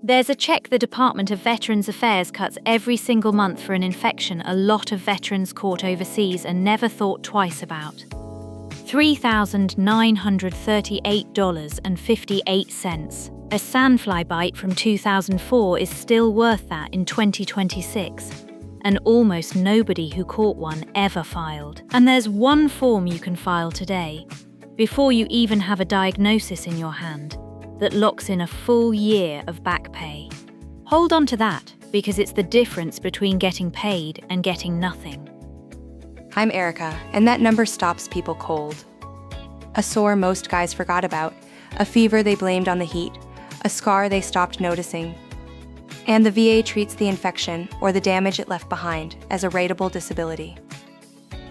There's a check the Department of Veterans Affairs cuts every single month for an infection a lot of veterans caught overseas and never thought twice about. $3,938.58. A sandfly bite from 2004 is still worth that in 2026. And almost nobody who caught one ever filed. And there's one form you can file today, before you even have a diagnosis in your hand, that locks in a full year of back pay. Hold on to that, because it's the difference between getting paid and getting nothing. I'm Erica, and that number stops people cold. A sore most guys forgot about, a fever they blamed on the heat, a scar they stopped noticing. And the VA treats the infection, or the damage it left behind, as a rateable disability.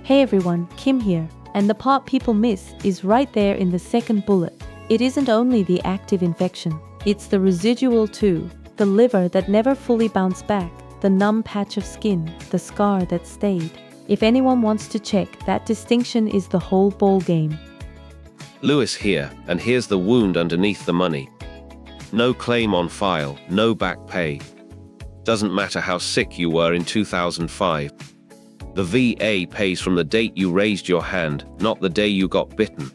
Hey everyone, Kim here, and the part people miss is right there in the second bullet. It isn't only the active infection, it's the residual too, the liver that never fully bounced back, the numb patch of skin, the scar that stayed. If anyone wants to check, that distinction is the whole ball game. Lewis here, and here's the wound underneath the money. No claim on file, no back pay. Doesn't matter how sick you were in 2005. The VA pays from the date you raised your hand, not the day you got bitten.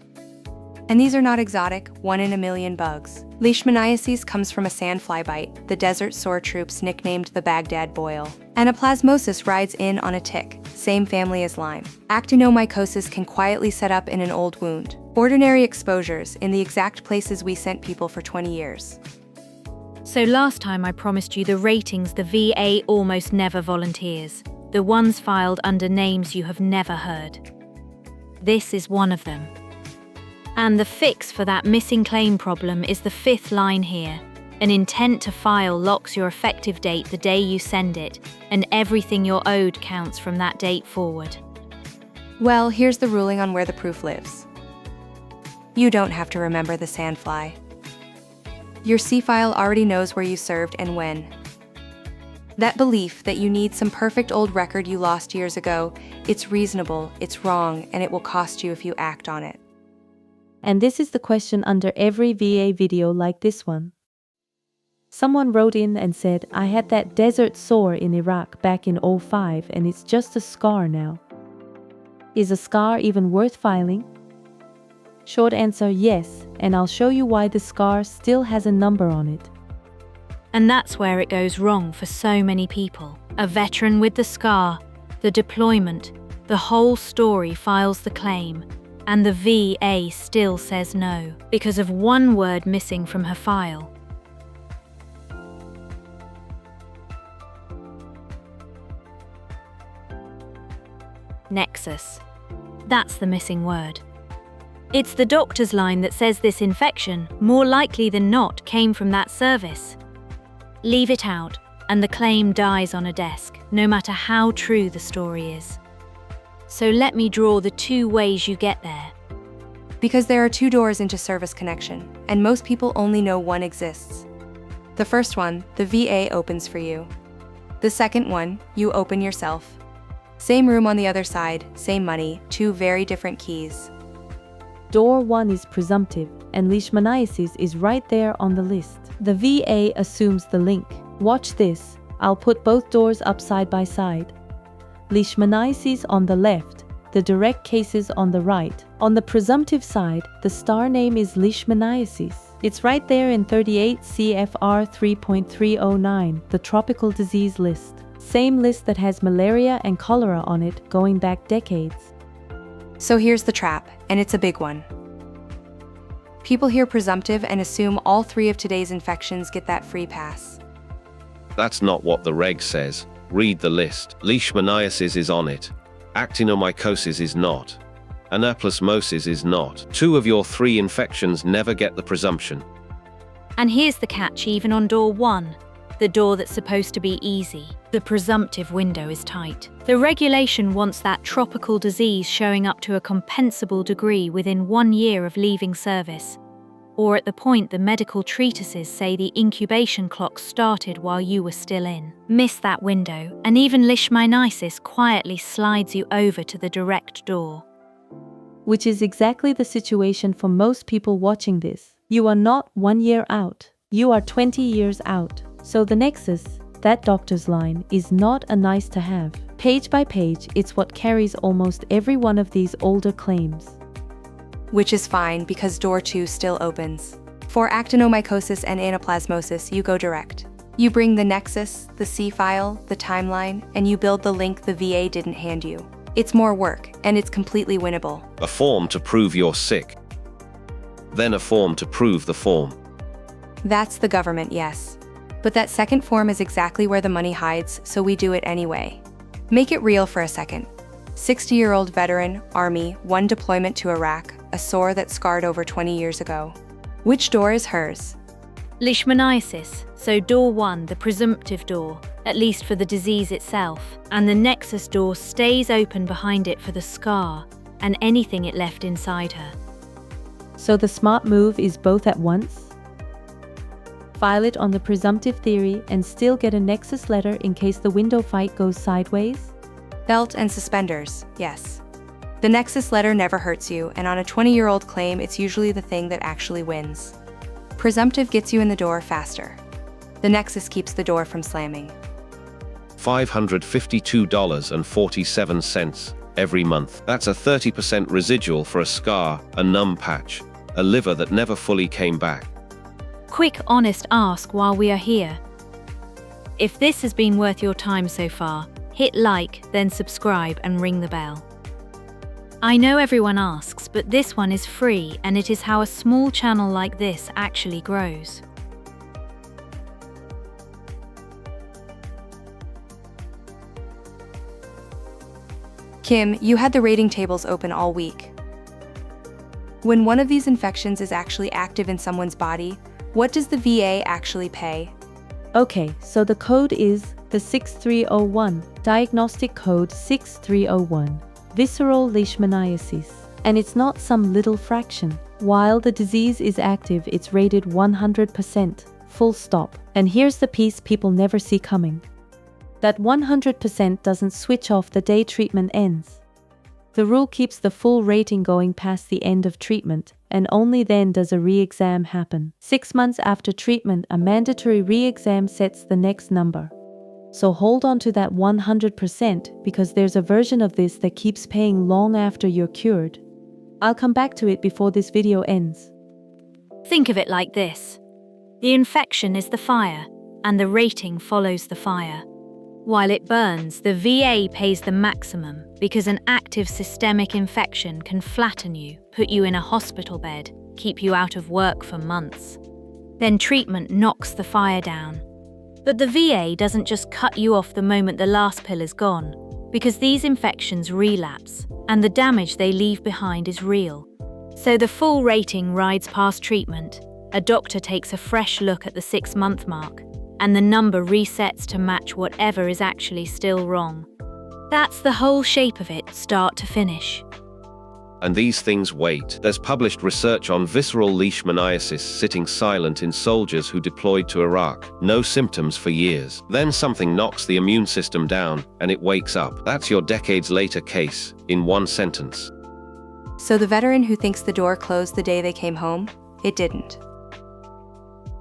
And these are not exotic, 1 in a million bugs. Leishmaniasis comes from a sandfly bite, the desert sore troops nicknamed the Baghdad boil. Anaplasmosis rides in on a tick, same family as Lyme. Actinomycosis can quietly set up in an old wound. Ordinary exposures in the exact places we sent people for 20 years. So last time I promised you the ratings the VA almost never volunteers, the ones filed under names you have never heard. This is one of them. And the fix for that missing claim problem is the 5th line here. An intent to file locks your effective date the day you send it, and everything you're owed counts from that date forward. Well, here's the ruling on where the proof lives. You don't have to remember the sandfly. Your C-file already knows where you served and when. That belief that you need some perfect old record you lost years ago, it's reasonable, it's wrong, and it will cost you if you act on it. And this is the question under every VA video like this one. Someone wrote in and said, I had that desert sore in Iraq back in '05 and it's just a scar now. Is a scar even worth filing? Short answer, yes, and I'll show you why the scar still has a number on it. And that's where it goes wrong for so many people. A veteran with the scar, the deployment, the whole story files the claim, and the VA still says no, because of one word missing from her file. Nexus. That's the missing word. It's the doctor's line that says this infection, more likely than not, came from that service. Leave it out, and the claim dies on a desk, no matter how true the story is. So let me draw the 2 ways you get there. Because there are 2 doors into service connection, and most people only know one exists. The first one, the VA opens for you. The second one, you open yourself. Same room on the other side, same money, 2 very different keys. Door 1 is presumptive, and leishmaniasis is right there on the list. The VA assumes the link. Watch this, I'll put both doors up side by side. Leishmaniasis on the left, the direct cases on the right. On the presumptive side, the star name is leishmaniasis. It's right there in 38 CFR 3.309, the tropical disease list. Same list that has malaria and cholera on it going back decades. So here's the trap, and it's a big one. People hear presumptive and assume all 3 of today's infections get that free pass. That's not what the reg says. Read the list. Leishmaniasis is on it. Actinomycosis is not. Anaplasmosis is not. 2 of your 3 infections never get the presumption. And here's the catch even on door 1, the door that's supposed to be easy. The presumptive window is tight. The regulation wants that tropical disease showing up to a compensable degree within 1 year of leaving service, or at the point the medical treatises say the incubation clock started while you were still in. Miss that window, and even leishmaniasis quietly slides you over to the direct door. Which is exactly the situation for most people watching this. You are not 1 year out. You are 20 years out. So the nexus, that doctor's line, is not a nice to have. Page by page, it's what carries almost every one of these older claims. Which is fine because door 2 still opens. For actinomycosis and anaplasmosis, you go direct. You bring the nexus, the C file, the timeline, and you build the link the VA didn't hand you. It's more work, and it's completely winnable. A form to prove you're sick. Then a form to prove the form. That's the government, yes. But that second form is exactly where the money hides, so we do it anyway. Make it real for a second. 60-year-old veteran, Army, 1 deployment to Iraq, a sore that scarred over 20 years ago. Which door is hers? Leishmaniasis, so door 1, the presumptive door, at least for the disease itself, and the nexus door stays open behind it for the scar and anything it left inside her. So the smart move is both at once? File it on the presumptive theory and still get a nexus letter in case the window fight goes sideways? Belt and suspenders, yes. The nexus letter never hurts you, and on a 20-year-old claim, it's usually the thing that actually wins. Presumptive gets you in the door faster. The nexus keeps the door from slamming. $552.47 every month. That's a 30% residual for a scar, a numb patch, a liver that never fully came back. Quick, honest ask while we are here. If this has been worth your time so far, hit like, then subscribe and ring the bell. I know everyone asks, but this one is free, and it is how a small channel like this actually grows. Kim, you had the rating tables open all week. When one of these infections is actually active in someone's body, what does the VA actually pay? Okay, so the code is the 6301, diagnostic code 6301, visceral leishmaniasis. And it's not some little fraction. While the disease is active, it's rated 100%, full stop. And here's the piece people never see coming. That 100% doesn't switch off the day treatment ends. The rule keeps the full rating going past the end of treatment, and only then does a re-exam happen. 6 months after treatment, a mandatory re-exam sets the next number. So hold on to that 100% because there's a version of this that keeps paying long after you're cured. I'll come back to it before this video ends. Think of it like this. The infection is the fire, and the rating follows the fire. While it burns, the VA pays the maximum because an active systemic infection can flatten you, put you in a hospital bed, keep you out of work for months. Then treatment knocks the fire down. But the VA doesn't just cut you off the moment the last pill is gone, because these infections relapse, and the damage they leave behind is real. So the full rating rides past treatment. A doctor takes a fresh look at the 6-month mark, and the number resets to match whatever is actually still wrong. That's the whole shape of it, start to finish. And these things wait. There's published research on visceral leishmaniasis sitting silent in soldiers who deployed to Iraq. No symptoms for years. Then something knocks the immune system down, and it wakes up. That's your decades later case, in one sentence. So the veteran who thinks the door closed the day they came home, it didn't.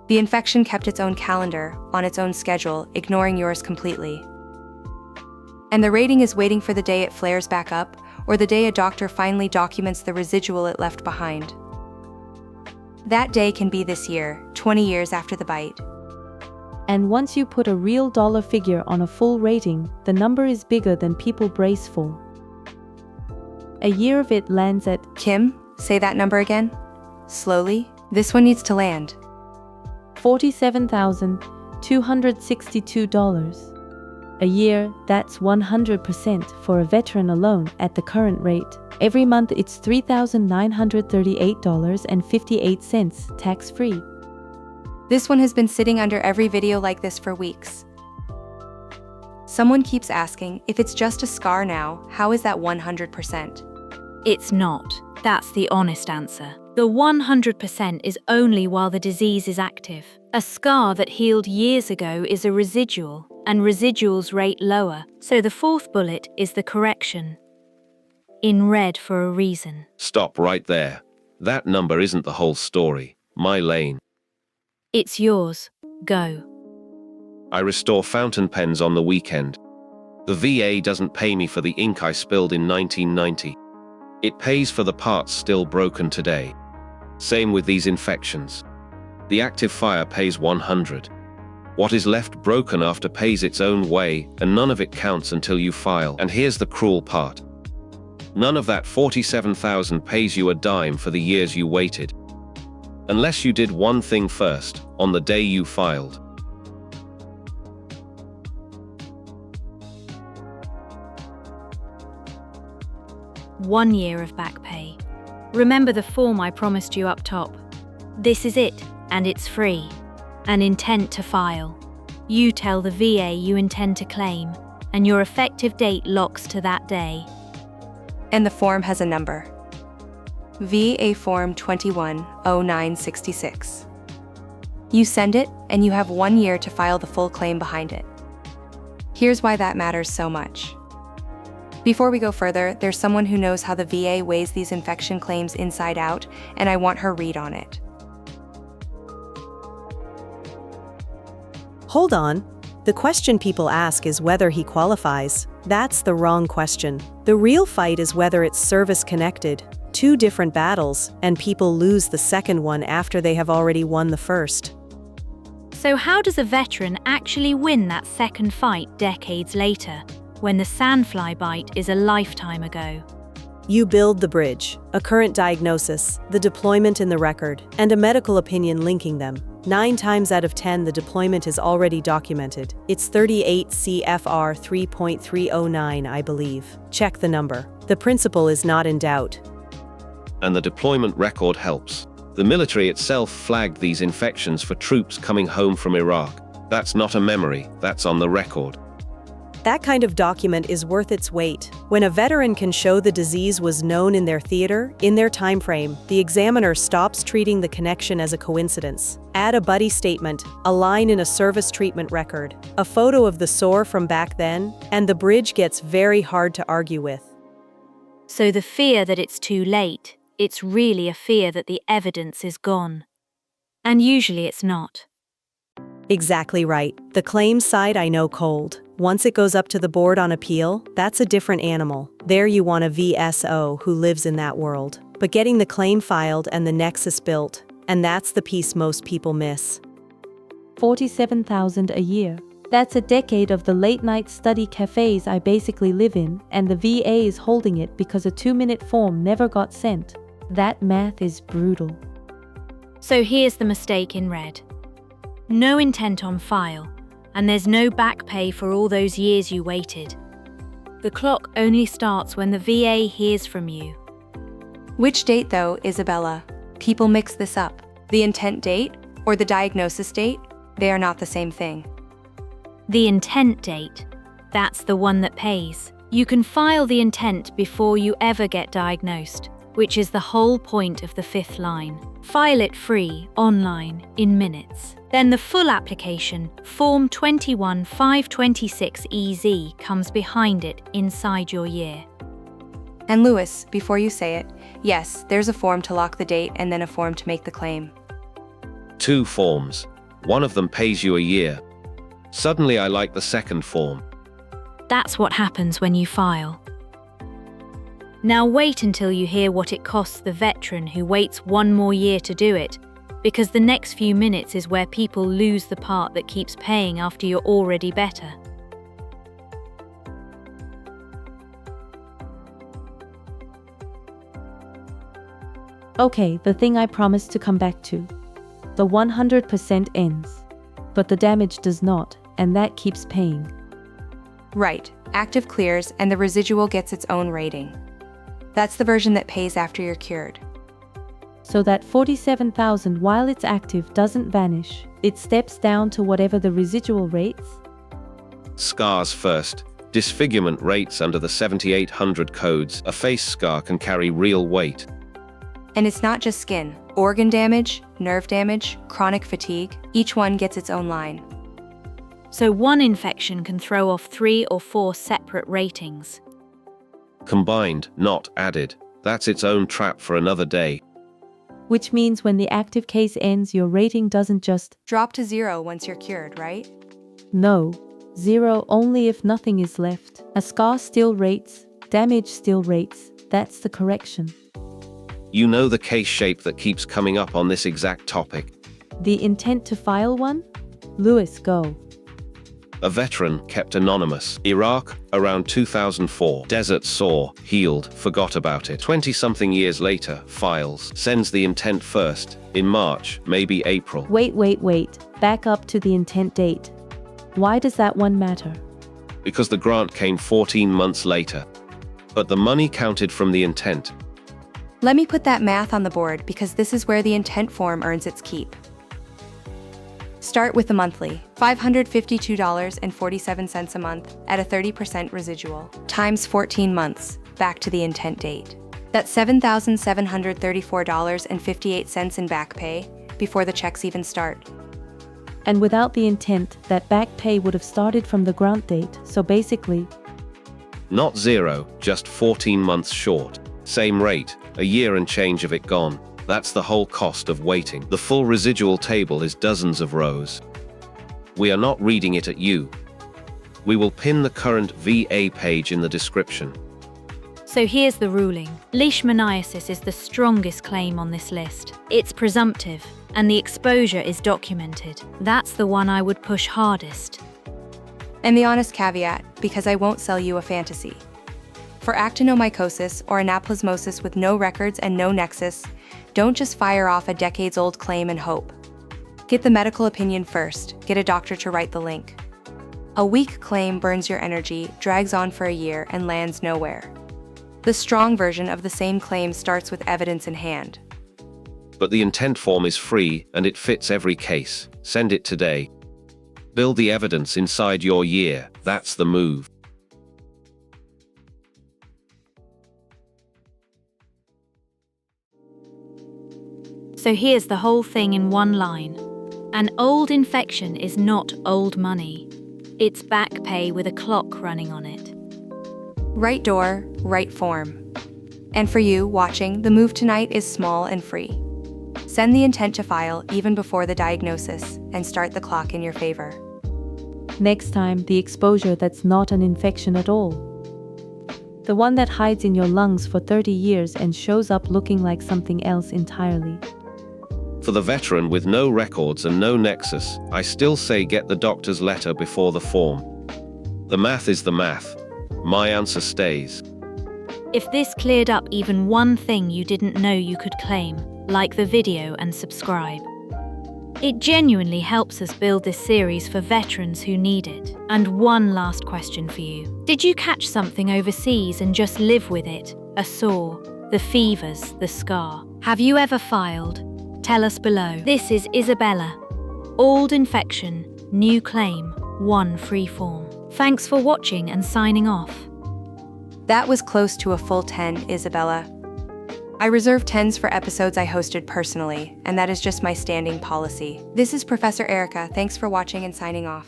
The infection kept its own calendar, on its own schedule, ignoring yours completely. And the rating is waiting for the day it flares back up, or the day a doctor finally documents the residual it left behind. That day can be this year, 20 years after the bite. And once you put a real dollar figure on a full rating, the number is bigger than people brace for. A year of it lands at, Kim, say that number again. Slowly. This one needs to land. $47,262. A year, that's 100% for a veteran alone at the current rate. Every month it's $3,938.58 tax-free. This one has been sitting under every video like this for weeks. Someone keeps asking, if it's just a scar now, how is that 100%? It's not. That's the honest answer. The 100% is only while the disease is active. A scar that healed years ago is a residual, and residuals rate lower, so the fourth bullet is the correction. In red for a reason. Stop right there. That number isn't the whole story. My lane. It's yours. Go. I restore fountain pens on the weekend. The VA doesn't pay me for the ink I spilled in 1990. It pays for the parts still broken today. Same with these infections. The active fire pays 100. What is left broken after pays its own way, and none of it counts until you file. And here's the cruel part. None of that 47,000 pays you a dime for the years you waited. Unless you did one thing first, on the day you filed. One year of back pay. Remember the form I promised you up top. This is it, and it's free. An intent to file. You tell the VA you intend to claim, and your effective date locks to that day. And the form has a number. VA Form 210966. You send it, and you have 1 year to file the full claim behind it. Here's why that matters so much. Before we go further, there's someone who knows how the VA weighs these infection claims inside out, and I want her read on it. Hold on. The question people ask is whether he qualifies. That's the wrong question. The real fight is whether it's service-connected. Two different battles, and people lose the second one after they have already won the first. So how does a veteran actually win that second fight decades later, when the sandfly bite is a lifetime ago? You build the bridge, a current diagnosis, the deployment in the record, and a medical opinion linking them. 9 times out of 10, the deployment is already documented. It's 38 CFR 3.309, I believe. Check the number. The principle is not in doubt. And the deployment record helps. The military itself flagged these infections for troops coming home from Iraq. That's not a memory, that's on the record. That kind of document is worth its weight. When a veteran can show the disease was known in their theater, in their time frame, the examiner stops treating the connection as a coincidence. Add a buddy statement, a line in a service treatment record, a photo of the sore from back then, and the bridge gets very hard to argue with. So the fear that it's too late, it's really a fear that the evidence is gone. And usually it's not. Exactly right. The claims side I know cold. Once it goes up to the board on appeal, that's a different animal. There you want a VSO who lives in that world. But getting the claim filed and the nexus built, and that's the piece most people miss. 47,000 a year. That's a decade of the late-night study cafes I basically live in, and the VA is holding it because a 2-minute form never got sent. That math is brutal. So here's the mistake in red. No intent on file, and there's no back pay for all those years you waited. The clock only starts when the VA hears from you. Which date, though, Isabella? People mix this up. The intent date or the diagnosis date? They are not the same thing. The intent date, that's the one that pays. You can file the intent before you ever get diagnosed, which is the whole point of the 5th line. File it free, online, in minutes. Then the full application, Form 21526EZ, comes behind it inside your year. And Lewis, before you say it, yes, there's a form to lock the date and then a form to make the claim. 2 forms. One of them pays you a year. Suddenly I like the second form. That's what happens when you file. Now wait until you hear what it costs the veteran who waits 1 more year to do it, because the next few minutes is where people lose the part that keeps paying after you're already better. Okay, the thing I promised to come back to. The 100% ends. But the damage does not, and that keeps paying. Right, active clears and the residual gets its own rating. That's the version that pays after you're cured. So that 47,000 while it's active doesn't vanish. It steps down to whatever the residual rates. Scars first. Disfigurement rates under the 7800 codes. A face scar can carry real weight. And it's not just skin. Organ damage, nerve damage, chronic fatigue, each one gets its own line. So one infection can throw off 3 or 4 separate ratings. Combined, not added. That's its own trap for another day. Which means when the active case ends, your rating doesn't just Drop to 0 once you're cured, right? no. 0 only if nothing is left. A scar still rates, damage still rates. That's the correction. You know the case shape that keeps coming up on this exact topic. The intent to file one? Lewis, go. A veteran, kept anonymous. Iraq, around 2004. Desert sore, healed, forgot about it. 20-something years later, files. Sends the intent first, in March, maybe April. Wait. Back up to the intent date. Why does that one matter? Because the grant came 14 months later. But the money counted from the intent. Let me put that math on the board because this is where the intent form earns its keep. Start with the monthly, $552.47 a month at a 30% residual, times 14 months, back to the intent date. That's $7,734.58 in back pay before the checks even start. And without the intent, that back pay would have started from the grant date, so basically, Not 0, just 14 months short. Same rate, a year and change of it gone. That's the whole cost of waiting. The full residual table is dozens of rows. We are not reading it at you. We will pin the current VA page in the description. So here's the ruling. Leishmaniasis is the strongest claim on this list. It's presumptive, and the exposure is documented. That's the one I would push hardest. And the honest caveat, because I won't sell you a fantasy. For actinomycosis or anaplasmosis with no records and no nexus, don't just fire off a decades-old claim and hope. Get the medical opinion first, get a doctor to write the link. A weak claim burns your energy, drags on for a year, and lands nowhere. The strong version of the same claim starts with evidence in hand. But the intent form is free and it fits every case. Send it today. Build the evidence inside your year. That's the move. So here's the whole thing in one line. An old infection is not old money. It's back pay with a clock running on it. Right door, right form. And for you watching, the move tonight is small and free. Send the intent to file even before the diagnosis and start the clock in your favor. next time the exposure that's not an infection at all. The one that hides in your lungs for 30 years and shows up looking like something else entirely. For the veteran with no records and no nexus, I still say get the doctor's letter before the form. The math is the math. My answer stays. If this cleared up even one thing you didn't know you could claim, like the video and subscribe. It genuinely helps us build this series for veterans who need it. And one last question for you. Did you catch something overseas and just live with it? A sore, the fevers, the scar. Have you ever filed? Tell us below. This is Isabella. Old infection, new claim, one free form. Thanks for watching and signing off. That was close to a full 10, Isabella. I reserve 10s for episodes I hosted personally, and that is just my standing policy. This is Professor Erica. Thanks for watching and signing off.